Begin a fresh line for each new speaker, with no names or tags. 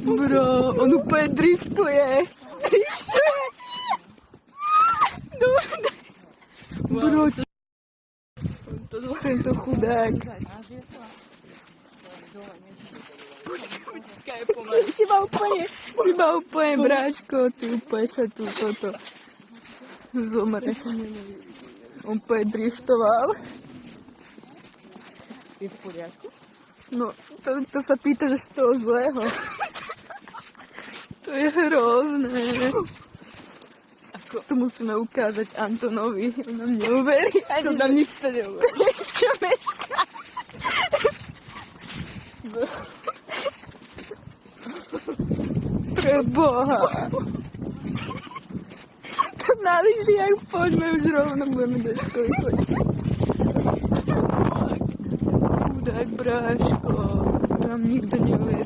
Bro, on úplně driftuje. Bro, tento chudák. Počkaj, pomaly. Iba úplně, bráško, ty úplně se tu toto zomreš. On úplně driftoval.
Je v poriadku?
No, to sa pýta, že z toho zlého. To je hrozné. To musíme ukázať Antonovi. On nám neuverí.
To nám nikto neuverí.
Čo mešká? Preboha. To na lyžiach poďme už rovno, budeme deškovi chodiť. Chudák bráško. To nám nikto neuverí.